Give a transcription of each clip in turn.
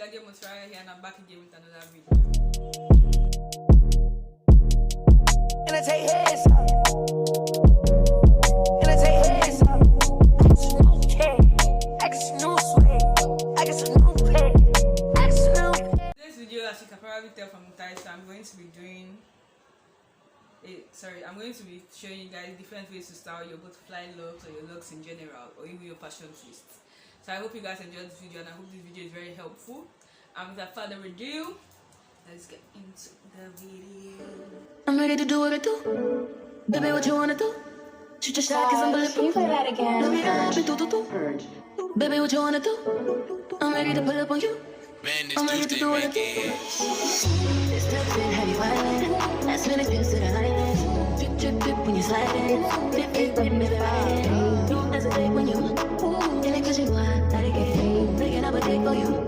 your girl Motunrayo here, and I'm back again with another video. And I take heads up. And I take heads up. I got some new swag. I got some new pay. I got some new pay. This video, as you can probably tell from the title, I'm going to be doing I'm going to be showing you guys different ways to style your butterfly locks or your locks in general, or even your fashion twists. So I hope you guys enjoyed this video, and I hope this video is very helpful. And without further ado, let's get into the video. I'm ready to do what I do. Baby, what you wanna do? Shoot your shot, cause I'm bulletproof. Can you play that again? Baby, what you wanna do? I'm ready to pull up on you. Man, I'm this ready to Tuesday do what I make do. it. It's touching heavy violence. Last minute pills to the highlights. Drip, drip, drip when you slide in. Flip, flip, flip, flip, right. Don't hesitate when you in it, cause you know I like it. Breaking up a date for you.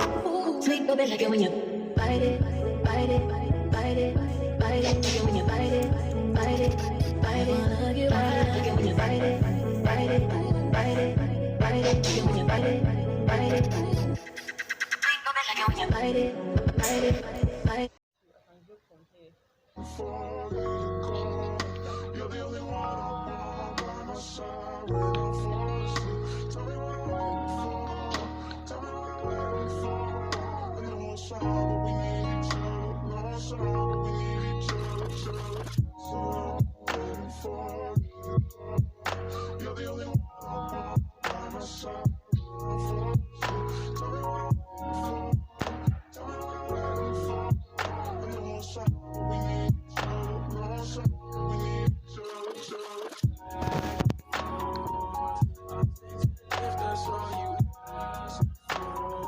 Sweet baby, like it when you bite it, bite it, bite it, bite it. Like it when you bite it, bite it, bite it. I love you, like it when you bite it, bite it, bite it, bite it. Like it when you bite it, bite it. Sweet baby, like it when you bite it, bite it, bite it. You're the only one I want by my side when I'm falling asleep. Tell me what I'm waiting for. Tell me what I'm waiting for. And no one's sorry, but we need each other. No one's sorry, but we need each other. So I'm waiting for you. You're the only one I want by my side when I'm falling asleep. Tell me what I'm waiting for. Tell me what I'm waiting for. And no one's sorry, but we need each other. No one's sorry, but we need each other. If that's all you ask for,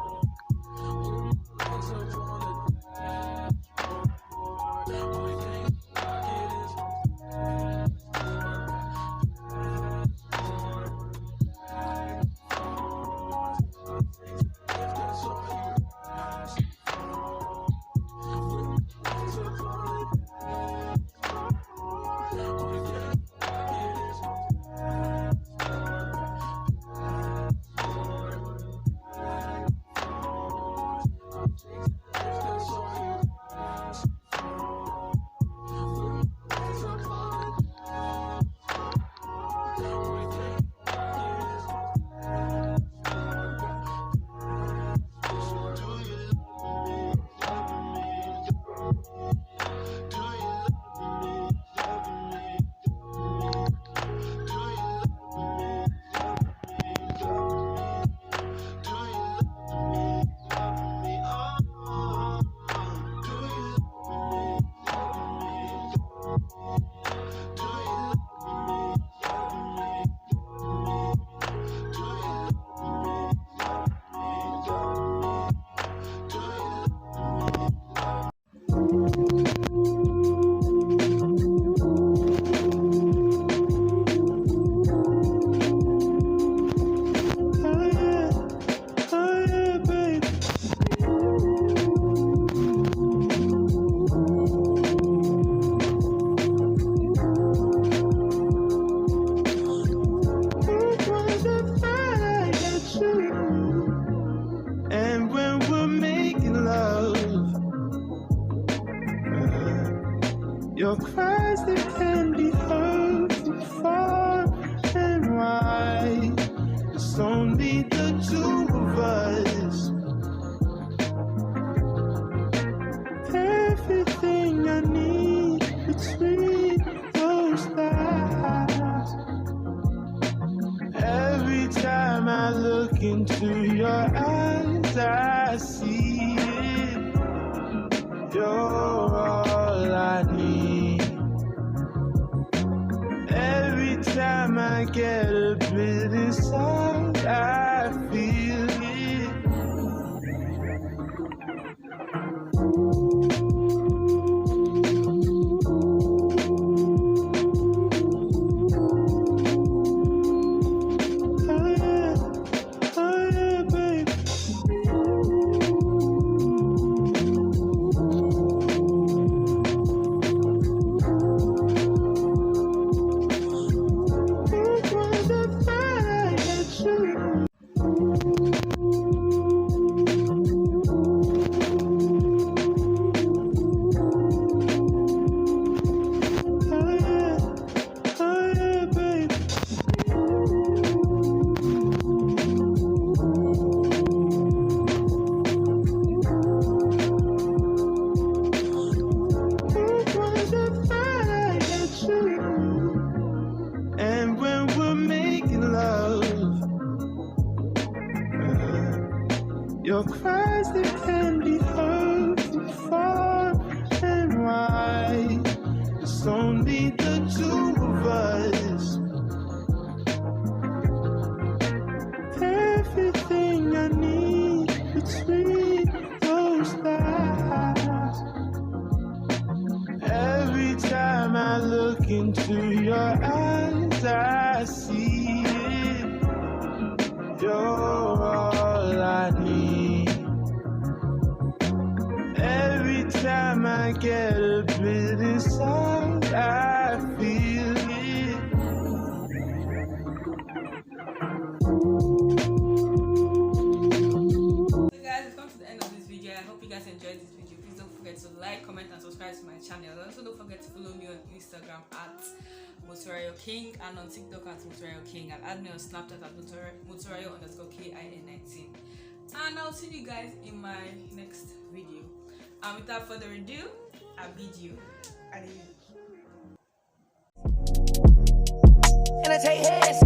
raise up on the dashboard. Only thing I get is passport. If that's all you ask for, raise up on the dashboard. Only thing I get is passport. And when we're making love, your cries they can be heard from far and wide. It's only the two of us. Everything I need between those lines. Every time I look into your eyes, I see it. You're all I need. Every time I get a bit inside, I feel it. Oh yeah, baby. Cause it can be hurt from far and wide. It's only the two of us. Everything I need between those lines. Every time I look into your eyes, I see it. You're all I need. Every time I get a bit inside, I feel it. So guys, we've come to the end of this video. I hope you guys enjoyed this video. Please don't forget to like, comment and subscribe to my channel. Also don't forget to follow me on Instagram at Motunrayo King and on TikTok at Motunrayo King, and add me on Snapchat at Motunrayo_KIN19. And I'll see you guys in my next video. And without further ado, I bid you adieu. And I take heads.